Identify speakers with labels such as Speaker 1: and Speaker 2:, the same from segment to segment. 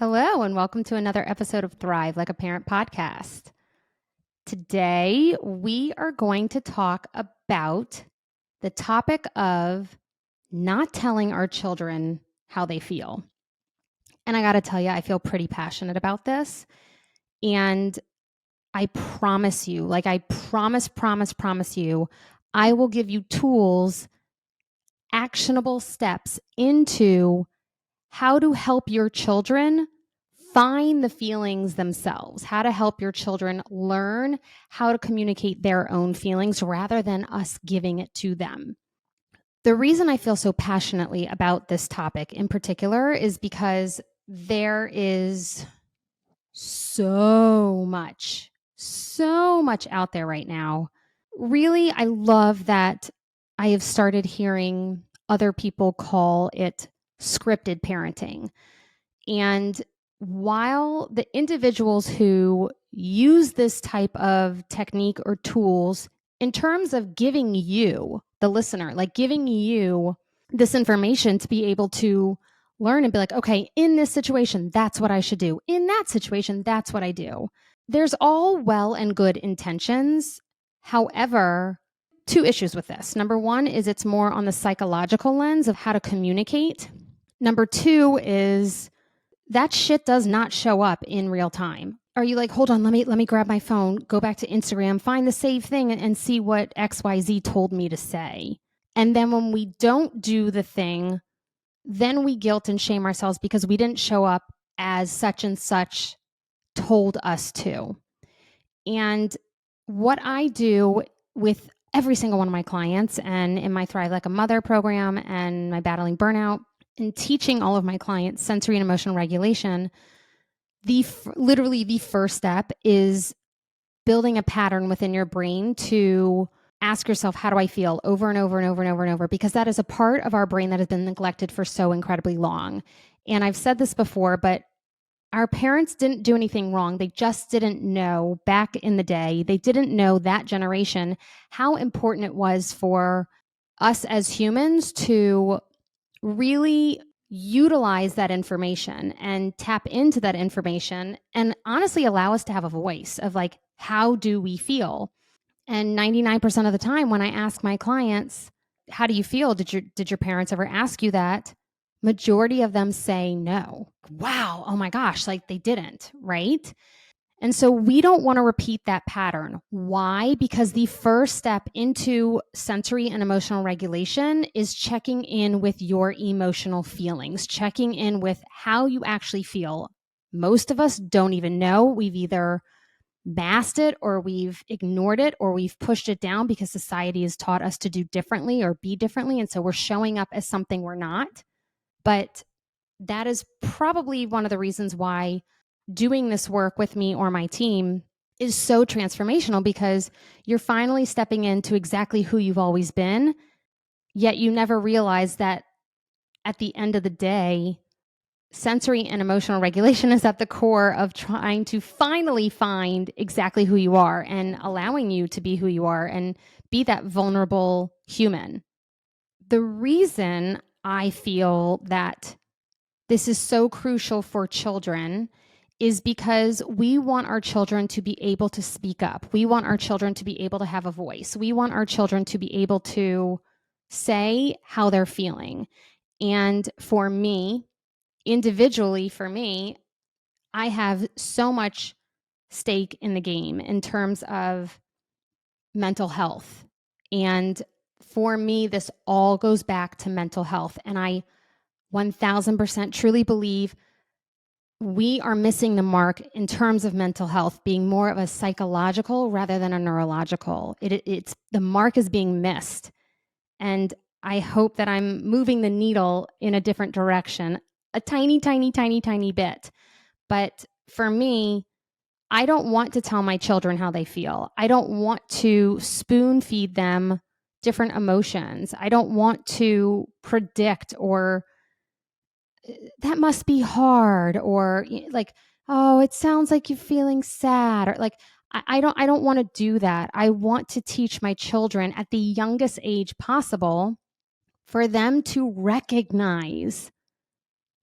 Speaker 1: Hello, and welcome to another episode of Thrive Like a Parent podcast. Today, we are going to talk about the topic of not telling our children how they feel. And I got to tell you, I feel pretty passionate about this. And I promise you, I promise you, I will give you tools, actionable steps into how to help your children find the feelings themselves, how to help your children learn how to communicate their own feelings rather than us giving it to them. The reason I feel so passionately about this topic in particular is because there is so much out there right now. Really, I love that I have started hearing other people call it scripted parenting. And while the individuals who use this type of technique or tools in terms of giving you, the listener, giving you this information to be able to learn and be like, okay, in this situation, that's what I should do. In that situation, that's what I do. There's all well and good intentions. However, two issues with this. Number one is it's more on the psychological lens of how to communicate. Number two is that shit does not show up in real time. Are you like, hold on, let me grab my phone, go back to Instagram, find the save thing and see what XYZ told me to say. And then when we don't do the thing, then we guilt and shame ourselves because we didn't show up as such and such told us to. And what I do with every single one of my clients and in my Thrive Like a Mother program and my Battling Burnout and teaching all of my clients sensory and emotional regulation, literally the first step is building a pattern within your brain to ask yourself, how do I feel, over and over and over and over and over, because that is a part of our brain that has been neglected for so incredibly long. And I've said this before, but our parents didn't do anything wrong. They just didn't know back in the day, they didn't know that generation how important it was for us as humans to really utilize that information and tap into that information and honestly allow us to have a voice of like, how do we feel? And 99% of the time when I ask my clients, how do you feel? Did your parents ever ask you that? Majority of them say no. Wow, oh my gosh, like they didn't, right? And so we don't want to repeat that pattern. Why? Because the first step into sensory and emotional regulation is checking in with your emotional feelings, checking in with how you actually feel. Most of us don't even know. We've either masked it or we've ignored it or we've pushed it down because society has taught us to do differently or be differently. And so we're showing up as something we're not. But that is probably one of the reasons why doing this work with me or my team is so transformational, because you're finally stepping into exactly who you've always been, yet you never realize that at the end of the day, sensory and emotional regulation is at the core of trying to finally find exactly who you are and allowing you to be who you are and be that vulnerable human. The reason I feel that this is so crucial for children is because we want our children to be able to speak up. We want our children to be able to have a voice. We want our children to be able to say how they're feeling. And for me, individually, I have so much stake in the game in terms of mental health. And for me, this all goes back to mental health. And I 1000% truly believe we are missing the mark in terms of mental health being more of a psychological rather than a neurological. It's the mark is being missed. And I hope that I'm moving the needle in a different direction, a tiny, tiny, tiny, tiny bit. But for me, I don't want to tell my children how they feel. I don't want to spoon feed them different emotions. I don't want to predict or that must be hard, or like, oh, it sounds like you're feeling sad, or like, I don't want to do that. I want to teach my children at the youngest age possible for them to recognize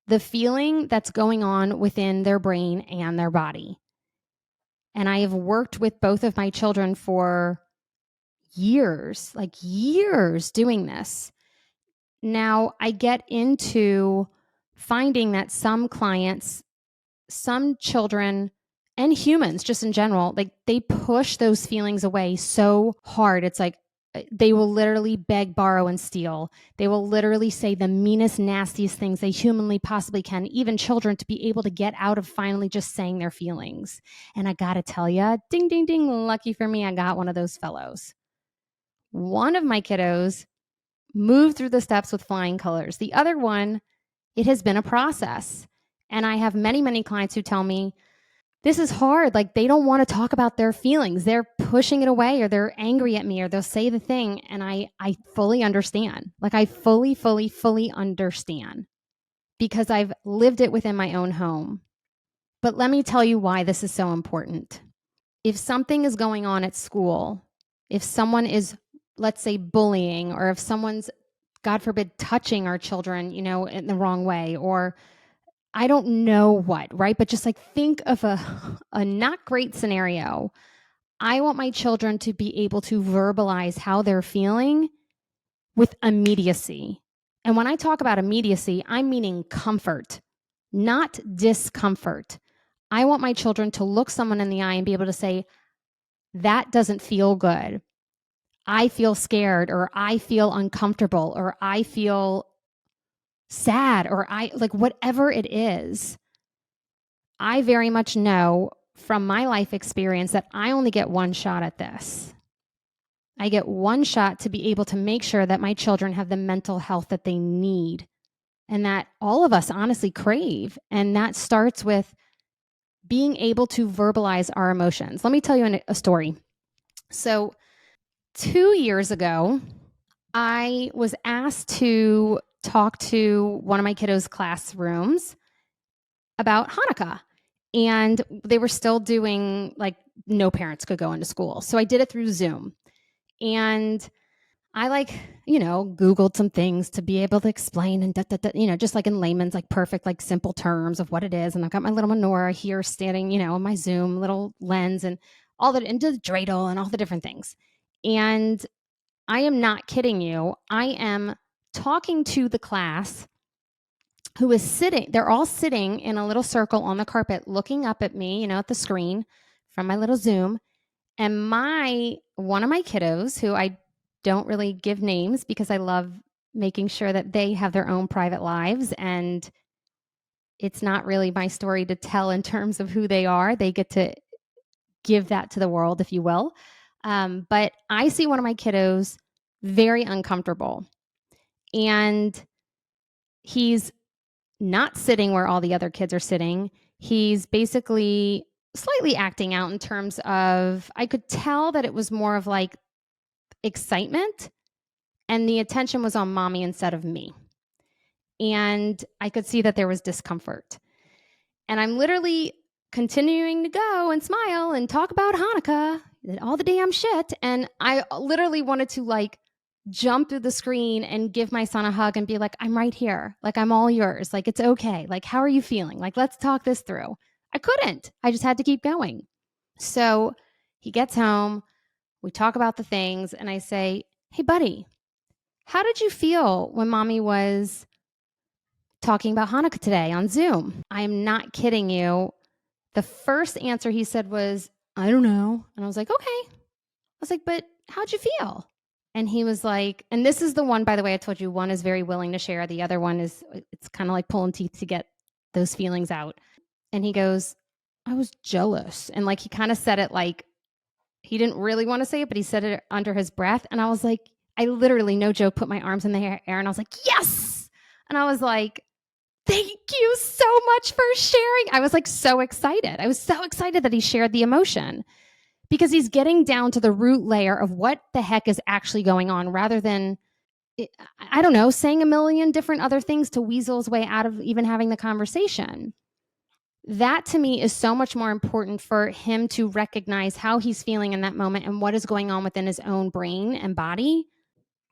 Speaker 1: the feeling that's going on within their brain and their body. And I have worked with both of my children for years, like years doing this. Now I get into finding that some clients, some children, and humans just in general, like they push those feelings away so hard. It's like they will literally beg, borrow, and steal. They will literally say the meanest, nastiest things they humanly possibly can, even children, to be able to get out of finally just saying their feelings. And I gotta tell you, ding, ding, ding, lucky for me, I got one of those fellows. One of my kiddos moved through the steps with flying colors. The other one, it has been a process. And I have many, many clients who tell me, this is hard. Like they don't want to talk about their feelings. They're pushing it away, or they're angry at me, or they'll say the thing. And I fully understand. Like I fully, fully, fully understand because I've lived it within my own home. But let me tell you why this is so important. If something is going on at school, if someone is, let's say, bullying, or if someone's, God forbid, touching our children, in the wrong way, or I don't know what, right? But just like think of a not great scenario. I want my children to be able to verbalize how they're feeling with immediacy. And when I talk about immediacy, I'm meaning comfort, not discomfort. I want my children to look someone in the eye and be able to say, that doesn't feel good. I feel scared, or I feel uncomfortable, or I feel sad, or I like whatever it is. I very much know from my life experience that I only get one shot at this. I get one shot to be able to make sure that my children have the mental health that they need and that all of us honestly crave. And that starts with being able to verbalize our emotions. Let me tell you a story. So 2 years ago, I was asked to talk to one of my kiddos' classrooms about Hanukkah. And they were still doing, like, no parents could go into school. So I did it through Zoom. And I Googled some things to be able to explain and just like in layman's, like perfect, like simple terms of what it is. And I got my little menorah here standing, in my Zoom little lens and all that, into the dreidel and all the different things. And I am not kidding you. I am talking to the class who is sitting, they're all sitting in a little circle on the carpet looking up at me, at the screen from my little Zoom. And one of my kiddos, who I don't really give names because I love making sure that they have their own private lives, and it's not really my story to tell in terms of who they are. They get to give that to the world, if you will. But I see one of my kiddos very uncomfortable, and he's not sitting where all the other kids are sitting. He's basically slightly acting out in terms of, I could tell that it was more of like excitement, and the attention was on mommy instead of me. And I could see that there was discomfort. And I'm literally continuing to go and smile and talk about Hanukkah and all the damn shit. And I literally wanted to jump through the screen and give my son a hug and be like, I'm right here. Like, I'm all yours. Like, it's okay. Like, how are you feeling? Like, let's talk this through. I couldn't. I just had to keep going. So he gets home. We talk about the things. And I say, hey, buddy, how did you feel when mommy was talking about Hanukkah today on Zoom? I am not kidding you. The first answer he said was, I don't know. And I was like, okay. I was like, but how'd you feel? And he was like, and this is the one, by the way, I told you, one is very willing to share. The other one is, it's kind of like pulling teeth to get those feelings out. And he goes, I was jealous. And he kind of said it like he didn't really want to say it, but he said it under his breath. And I was like, I literally, no joke, put my arms in the air and I was like, yes. And I was like, thank you so much for sharing. I was so excited. I was so excited that he shared the emotion, because he's getting down to the root layer of what the heck is actually going on, rather than, I don't know, saying a million different other things to weasel his way out of even having the conversation. That to me is so much more important, for him to recognize how he's feeling in that moment and what is going on within his own brain and body,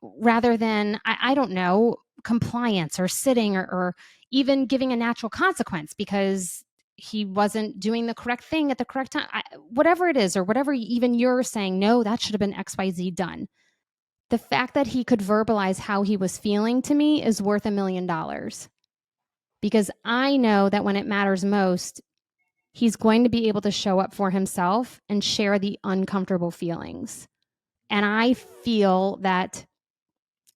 Speaker 1: rather than, I don't know, compliance or sitting or even giving a natural consequence because he wasn't doing the correct thing at the correct time, whatever it is, or whatever even you're saying, no, that should have been XYZ done. The fact that he could verbalize how he was feeling to me is worth $1 million, because I know that when it matters most, he's going to be able to show up for himself and share the uncomfortable feelings. And I feel that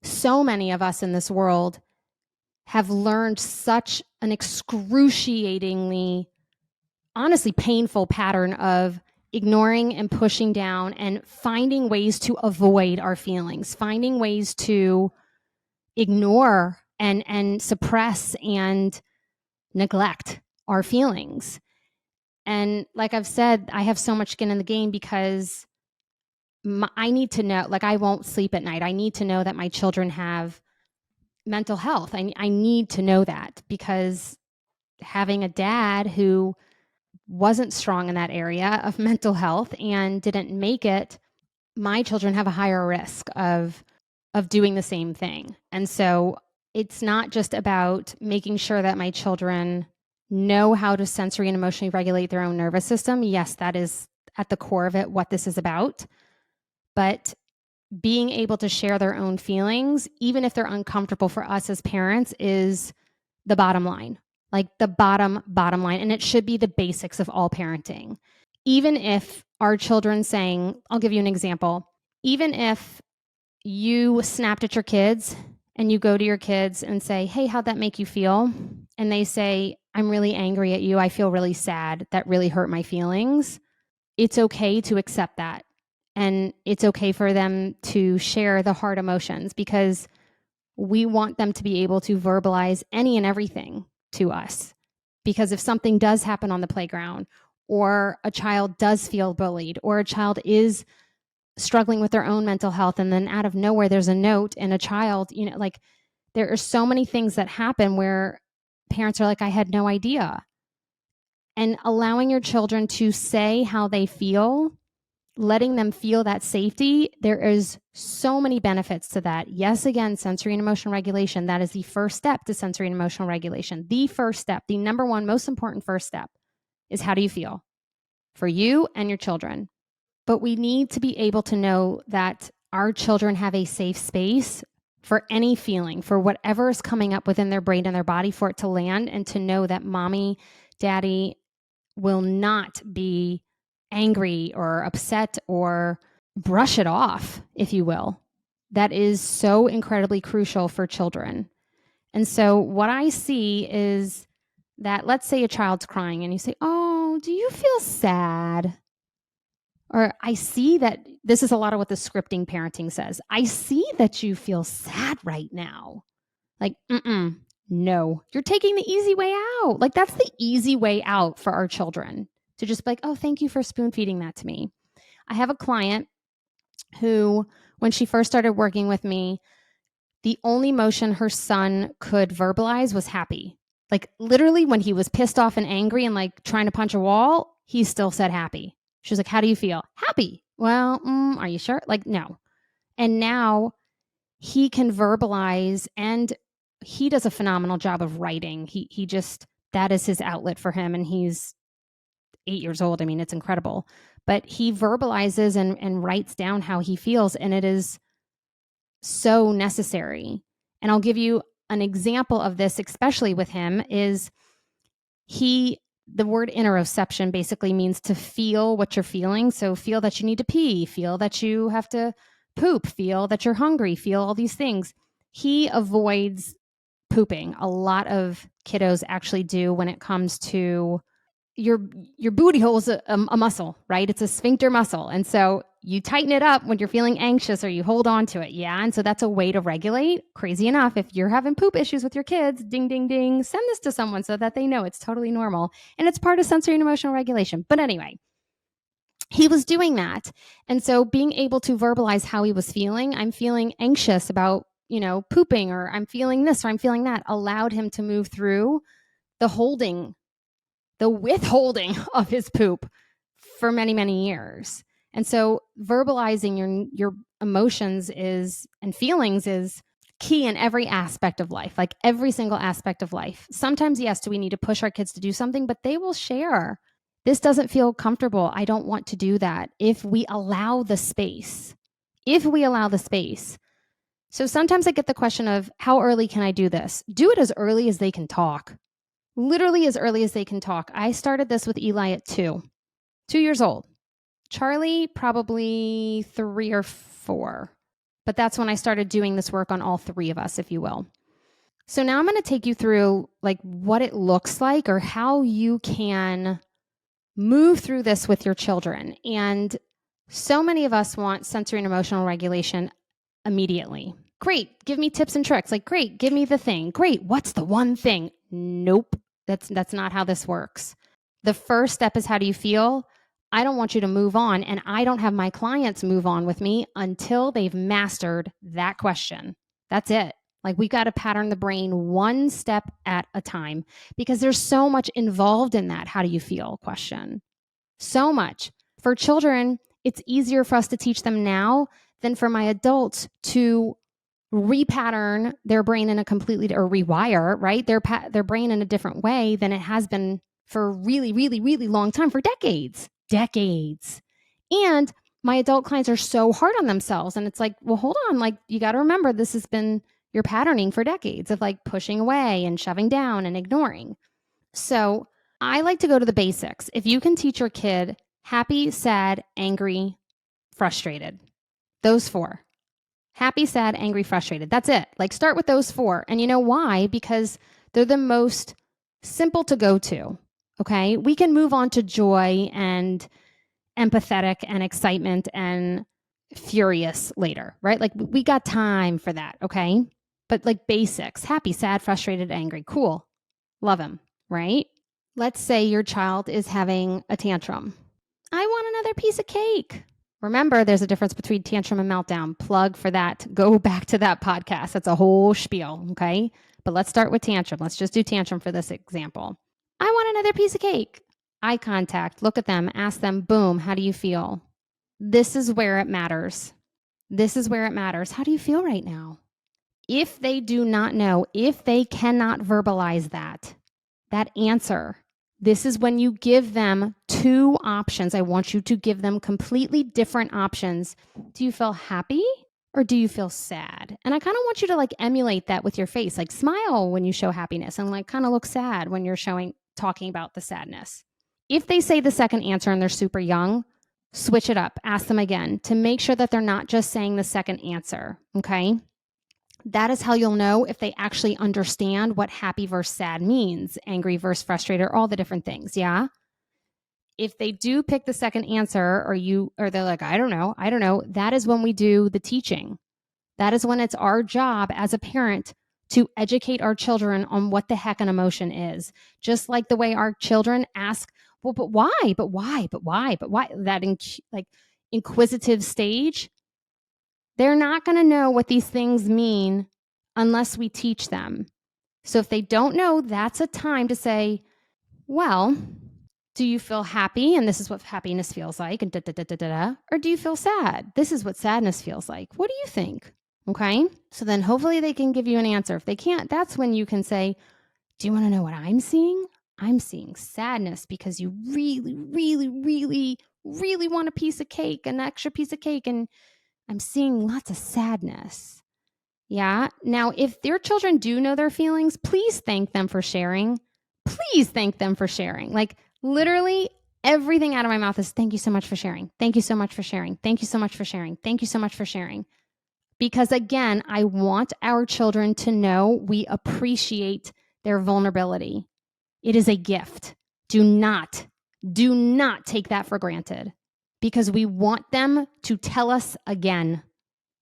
Speaker 1: so many of us in this world have learned such an excruciatingly, honestly painful pattern of ignoring and pushing down and finding ways to avoid our feelings, finding ways to ignore and suppress and neglect our feelings. And like I've said, I have so much skin in the game because I need to know, like I won't sleep at night. I need to know that my children have mental health. I need to know that, because having a dad who wasn't strong in that area of mental health and didn't make it, my children have a higher risk of doing the same thing. And so it's not just about making sure that my children know how to sensory and emotionally regulate their own nervous system. Yes, that is at the core of it, what this is about. But being able to share their own feelings, even if they're uncomfortable for us as parents, is the bottom line, like the bottom line. And it should be the basics of all parenting. Even if our children saying, I'll give you an example, even if you snapped at your kids and you go to your kids and say, hey, how'd that make you feel? And they say, I'm really angry at you. I feel really sad. That really hurt my feelings. It's okay to accept that. And it's okay for them to share the hard emotions, because we want them to be able to verbalize any and everything to us. Because if something does happen on the playground, or a child does feel bullied, or a child is struggling with their own mental health, and then out of nowhere there's a note and a child, like there are so many things that happen where parents are like, I had no idea. And allowing your children to say how they feel, letting them feel that safety, there is so many benefits to that. Yes, again, sensory and emotional regulation, that is the first step to sensory and emotional regulation. The first step, the number one most important first step, is how do you feel for you and your children. But we need to be able to know that our children have a safe space for any feeling, for whatever is coming up within their brain and their body, for it to land, and to know that mommy, daddy will not be angry or upset or brush it off, if you will. That is so incredibly crucial for children. And so what I see is that, let's say a child's crying and you say, oh, do you feel sad? Or I see that this is a lot of what the scripting parenting says. I see that you feel sad right now. Like, no, you're taking the easy way out. Like, that's the easy way out for our children, to just be like, oh, thank you for spoon feeding that to me. I have a client who, when she first started working with me, the only emotion her son could verbalize was happy. Like, literally, when he was pissed off and angry and like trying to punch a wall, he still said happy. She was like, how do you feel? Happy. Well, are you sure? Like, no. And now he can verbalize, and he does a phenomenal job of writing. He just, that is his outlet for him. And he's 8 years old. I mean, it's incredible. But he verbalizes and writes down how he feels. And it is so necessary. And I'll give you an example of this, especially with him, is the word interoception basically means to feel what you're feeling. So feel that you need to pee, feel that you have to poop, feel that you're hungry, feel all these things. He avoids pooping. A lot of kiddos actually do when it comes to your booty hole is a muscle, right? It's a sphincter muscle. And so you tighten it up when you're feeling anxious, or you hold on to it. Yeah. And so that's a way to regulate. Crazy enough, if you're having poop issues with your kids, ding, ding, ding, send this to someone so that they know it's totally normal. And it's part of sensory and emotional regulation. But anyway, he was doing that. And so being able to verbalize how he was feeling, I'm feeling anxious about, pooping, or I'm feeling this, or I'm feeling that, allowed him to move through the withholding of his poop for many, many years. And so verbalizing your emotions and feelings is key in every aspect of life, like every single aspect of life. Sometimes, yes, do we need to push our kids to do something, but they will share. This doesn't feel comfortable. I don't want to do that. If we allow the space, So sometimes I get the question of how early can I do this? Do it as early as they can talk. Literally as early as they can talk. I started this with Eli at 2 years old. Charlie, probably 3 or 4. But that's when I started doing this work on all 3 of us, if you will. So now I'm going to take you through like what it looks like or how you can move through this with your children. And so many of us want sensory and emotional regulation immediately. Great, give me tips and tricks. Like, great, give me the thing. Great, what's the one thing? Nope, that's not how this works. The first step is, how do you feel? I don't want you to move on, and I don't have my clients move on with me until they've mastered that question. That's it. Like, we got to pattern the brain one step at a time, because there's so much involved in that how do you feel question. So much. For children, it's easier for us to teach them now than for my adults to repattern their brain in a completely, or rewire, right? Their brain in a different way than it has been for a really, really, really long time, for decades. And my adult clients are so hard on themselves. And it's like, well, hold on. Like, you got to remember, this has been your patterning for decades of like pushing away and shoving down and ignoring. So I like to go to the basics. If you can teach your kid happy, sad, angry, frustrated, those 4. Happy, sad, angry, frustrated. That's it. Like, start with those 4. And you know why? Because they're the most simple to go to. Okay. We can move on to joy and empathetic and excitement and furious later, right? Like, we got time for that. Okay. But like basics, happy, sad, frustrated, angry. Cool. Love him, right? Let's say your child is having a tantrum. I want another piece of cake. Remember, there's a difference between tantrum and meltdown. Plug for that. Go back to that podcast. That's a whole spiel, okay? But let's start with tantrum. Let's just do tantrum for this example. I want another piece of cake. Eye contact. Look at them. Ask them, boom, how do you feel? This is where it matters. How do you feel right now? If they do not know, if they cannot verbalize that answer, this is when you give them 2 options. I want you to give them completely different options. Do you feel happy or do you feel sad? And I kind of want you to like emulate that with your face. Like, smile when you show happiness and like kind of look sad when you're talking about the sadness. If they say the second answer and they're super young, switch it up. Ask them again to make sure that they're not just saying the second answer, okay? That is how you'll know if they actually understand what happy versus sad means, angry versus frustrated, all the different things, yeah? If they do pick the second answer, or they're like, I don't know, that is when we do the teaching. That is when it's our job as a parent to educate our children on what the heck an emotion is. Just like the way our children ask, well, but why? That inquisitive stage, they're not going to know what these things mean unless we teach them. So if they don't know, that's a time to say, well, do you feel happy? And this is what happiness feels like. And Or do you feel sad? This is what sadness feels like. What do you think? Okay. So then hopefully they can give you an answer. If they can't, that's when you can say, do you want to know what I'm seeing? I'm seeing sadness because you really, really, really, really want a piece of cake, an extra piece of cake. And I'm seeing lots of sadness. Yeah. Now, if their children do know their feelings, please thank them for sharing. Like, literally everything out of my mouth is thank you so much for sharing. Thank you so much for sharing. Thank you so much for sharing. Thank you so much for sharing. Because again, I want our children to know we appreciate their vulnerability. It is a gift. Do not take that for granted, because we want them to tell us again.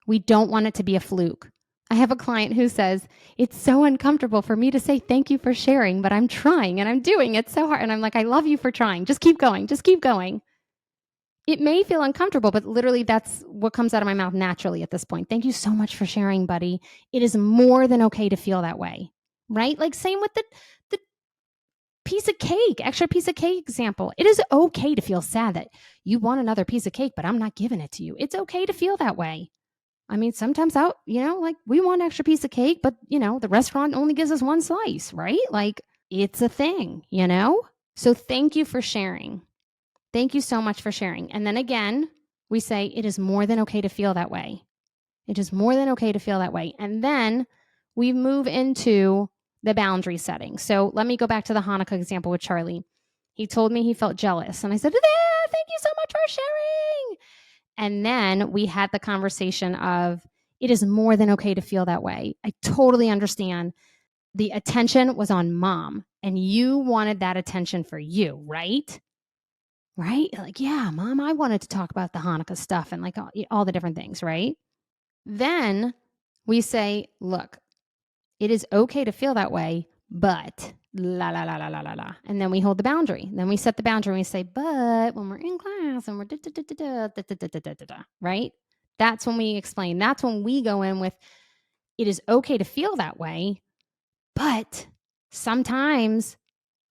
Speaker 1: We don't want it to be a fluke. I have a client who says, it's so uncomfortable for me to say thank you for sharing, but I'm trying and I'm doing it so hard. And I'm like, I love you for trying. Just keep going. It may feel uncomfortable, but literally that's what comes out of my mouth naturally at this point. Thank you so much for sharing, buddy. It is more than okay to feel that way, right? Like, same with the piece of cake, extra piece of cake example. It is okay to feel sad that you want another piece of cake, but I'm not giving it to you. It's okay to feel that way. I mean, sometimes out, like we want an extra piece of cake, but the restaurant only gives us one slice, right? Like it's a thing, So thank you for sharing. Thank you so much for sharing. And then again, we say it is more than okay to feel that way. It is more than okay to feel that way. And then we move into the boundary setting. So let me go back to the Hanukkah example with Charlie. He told me he felt jealous. And I said, thank you so much for sharing. And then we had the conversation of, it is more than okay to feel that way. I totally understand. The attention was on mom, and you wanted that attention for you, right? Right? Like, yeah, mom, I wanted to talk about the Hanukkah stuff and like all the different things, right? Then we say, look, it is okay to feel that way, but la la la la la la la. And then we hold the boundary. Then we set the boundary and we say, but when we're in class and we're da da da da da da da da da da da, right? That's when we explain. That's when we go in with it is okay to feel that way, but sometimes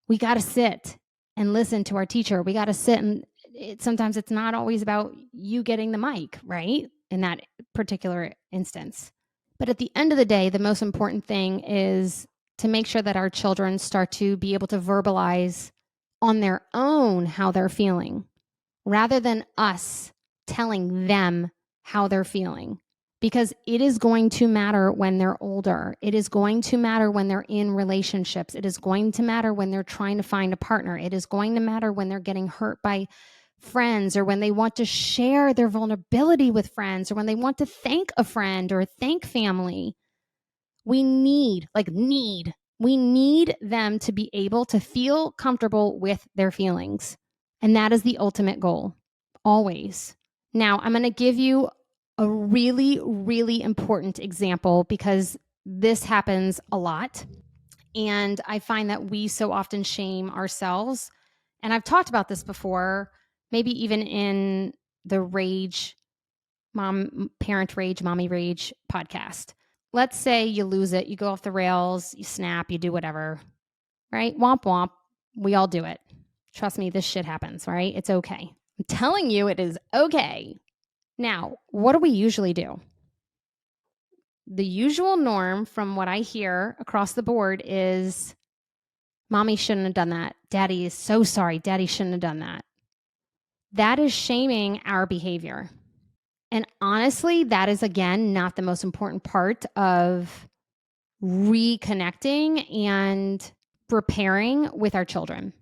Speaker 1: we got to sit and listen to our teacher. We got to sit and sometimes it's not always about you getting the mic, right? In that particular instance. But at the end of the day, the most important thing is to make sure that our children start to be able to verbalize on their own how they're feeling rather than us telling them how they're feeling. Because it is going to matter when they're older. It is going to matter when they're in relationships. It is going to matter when they're trying to find a partner. It is going to matter when they're getting hurt by friends or when they want to share their vulnerability with friends or when they want to thank a friend or thank family. We need them to be able to feel comfortable with their feelings. And that is the ultimate goal, always. Now, I'm going to give you a really, really important example because this happens a lot. And I find that we so often shame ourselves. And I've talked about this before, maybe even in the Parent Rage, Mommy Rage podcast. Let's say you lose it, you go off the rails, you snap, you do whatever, right? Womp womp. We all do it. Trust me, this shit happens, right? It's okay. I'm telling you, it is okay. Now, what do we usually do? The usual norm from what I hear across the board is mommy shouldn't have done that. Daddy is so sorry. Daddy shouldn't have done that. That is shaming our behavior. And honestly, that is, again, not the most important part of reconnecting and repairing with our children.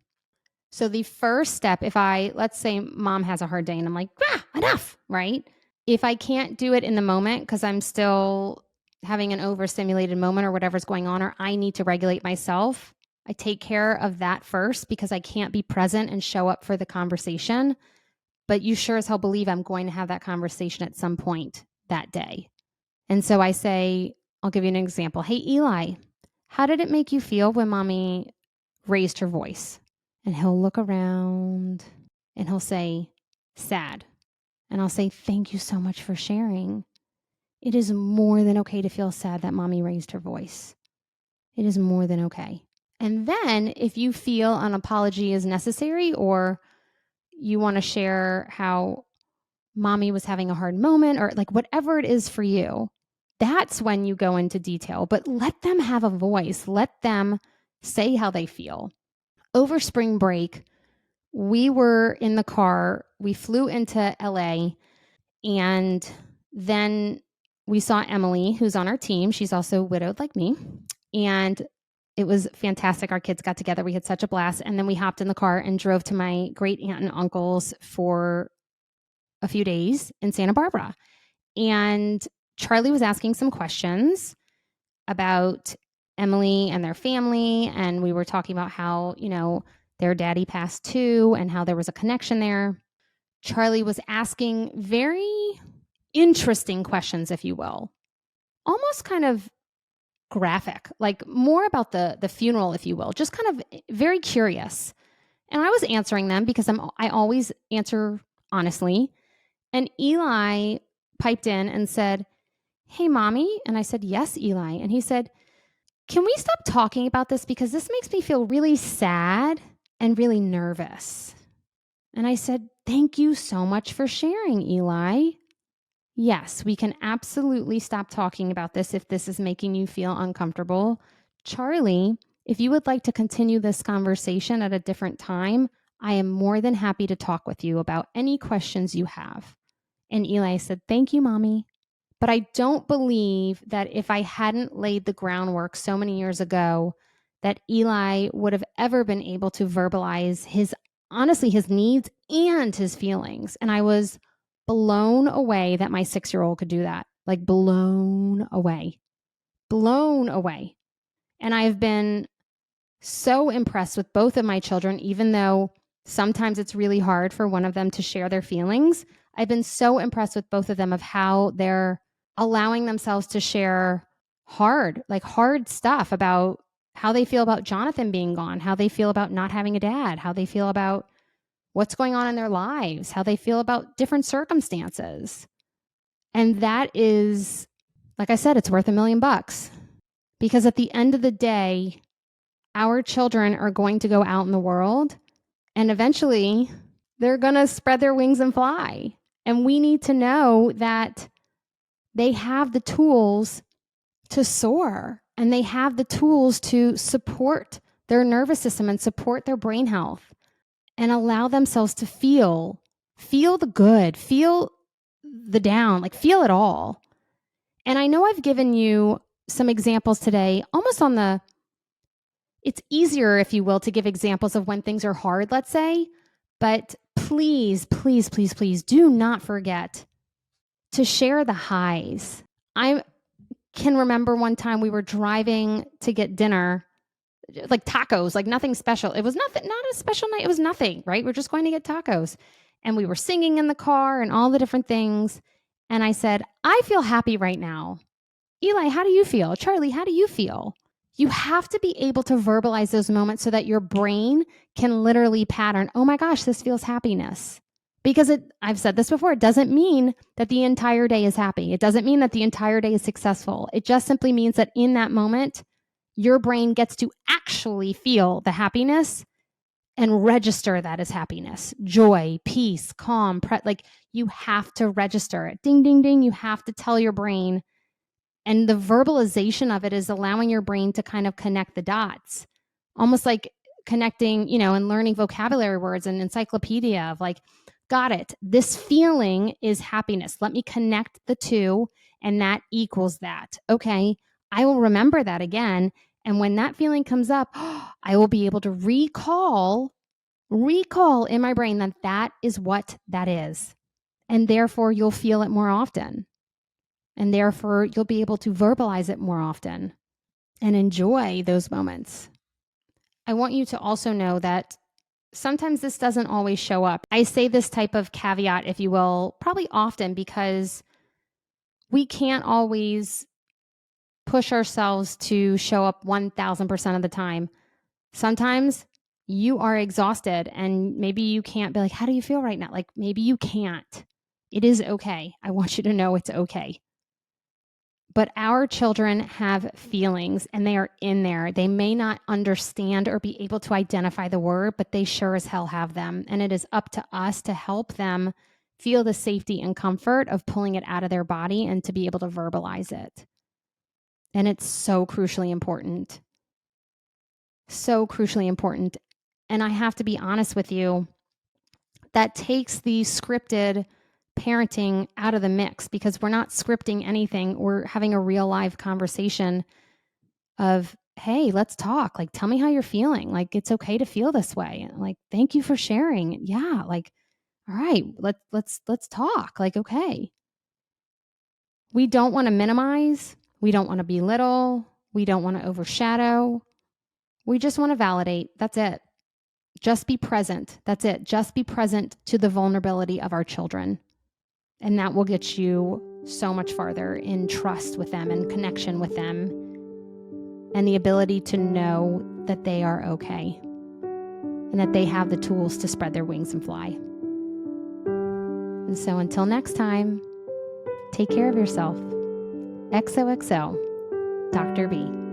Speaker 1: So the first step, let's say mom has a hard day and I'm like, enough, right? If I can't do it in the moment because I'm still having an overstimulated moment or whatever's going on, or I need to regulate myself, I take care of that first because I can't be present and show up for the conversation. But you sure as hell believe I'm going to have that conversation at some point that day. And so I say, I'll give you an example. Hey, Eli, how did it make you feel when mommy raised her voice? And he'll look around and he'll say, sad. And I'll say, thank you so much for sharing. It is more than okay to feel sad that mommy raised her voice. It is more than okay. And then if you feel an apology is necessary or you want to share how mommy was having a hard moment or like whatever it is for you, that's when you go into detail. But let them have a voice. Let them say how they feel. Over spring break, we were in the car. We flew into LA and then we saw Emily, who's on our team. She's also widowed like me. And it was fantastic. Our kids got together. We had such a blast. And then we hopped in the car and drove to my great aunt and uncle's for a few days in Santa Barbara. And Charlie was asking some questions about Emily and their family. And we were talking about how, their daddy passed too and how there was a connection there. Charlie was asking very interesting questions, if you will, almost kind of graphic, like more about the funeral, if you will, just kind of very curious. And I was answering them because I always answer honestly. And Eli piped in and said, hey, mommy. And I said, yes, Eli. And he said, can we stop talking about this because this makes me feel really sad and really nervous. And I said, thank you so much for sharing, Eli. Yes, we can absolutely stop talking about this if this is making you feel uncomfortable. Charlie, if you would like to continue this conversation at a different time, I am more than happy to talk with you about any questions you have. And Eli said, "Thank you, Mommy." But I don't believe that if I hadn't laid the groundwork so many years ago, that Eli would have ever been able to verbalize honestly, his needs and his feelings. And I was blown away that my 6-year-old could do that. Like blown away, blown away. And I've been so impressed with both of my children, even though sometimes it's really hard for one of them to share their feelings. I've been so impressed with both of them of how they're allowing themselves to share hard stuff about how they feel about Jonathan being gone, how they feel about not having a dad, how they feel about what's going on in their lives, how they feel about different circumstances. And that is, like I said, it's worth $1 million because at the end of the day, our children are going to go out in the world and eventually they're going to spread their wings and fly. And we need to know that they have the tools to soar and they have the tools to support their nervous system and support their brain health and allow themselves to feel the good, feel the down, like feel it all. And I know I've given you some examples today, almost it's easier, if you will, to give examples of when things are hard, let's say, but please, please, please, please do not forget to share the highs. I can remember one time we were driving to get dinner, like tacos, like nothing special. It was nothing, not a special night. It was nothing, right? We're just going to get tacos. And we were singing in the car and all the different things. And I said, "I feel happy right now." Eli, how do you feel? Charlie, how do you feel? You have to be able to verbalize those moments so that your brain can literally pattern, "Oh my gosh, this feels happiness." Because I've said this before, it doesn't mean that the entire day is happy. It doesn't mean that the entire day is successful. It just simply means that in that moment, your brain gets to actually feel the happiness and register that as happiness, joy, peace, calm, like you have to register it. Ding, ding, ding. You have to tell your brain. And the verbalization of it is allowing your brain to kind of connect the dots, almost like connecting, and learning vocabulary words and encyclopedia of like, got it. This feeling is happiness. Let me connect the two, and that equals that. Okay, I will remember that again. And when that feeling comes up, I will be able to recall in my brain that that is what that is. And therefore, you'll feel it more often. And therefore, you'll be able to verbalize it more often and enjoy those moments. I want you to also know that sometimes this doesn't always show up. I say this type of caveat, if you will, probably often because we can't always push ourselves to show up 1000% of the time. Sometimes you are exhausted and maybe you can't be like, "How do you feel right now?" Like maybe you can't. It is okay. I want you to know it's okay. But our children have feelings and they are in there. They may not understand or be able to identify the word, but they sure as hell have them. And it is up to us to help them feel the safety and comfort of pulling it out of their body and to be able to verbalize it. And it's so crucially important. So crucially important. And I have to be honest with you, that takes the scripted parenting out of the mix because we're not scripting anything. We're having a real live conversation of, "Hey, let's talk. Like, tell me how you're feeling. Like, it's okay to feel this way. Like, thank you for sharing." Yeah, like, all right, let's talk. Like, okay. We don't want to minimize. We don't want to belittle. We don't want to overshadow. We just want to validate. That's it. Just be present. That's it. Just be present to the vulnerability of our children. And that will get you so much farther in trust with them and connection with them and the ability to know that they are okay and that they have the tools to spread their wings and fly. And so until next time, take care of yourself. XOXO, Dr. B.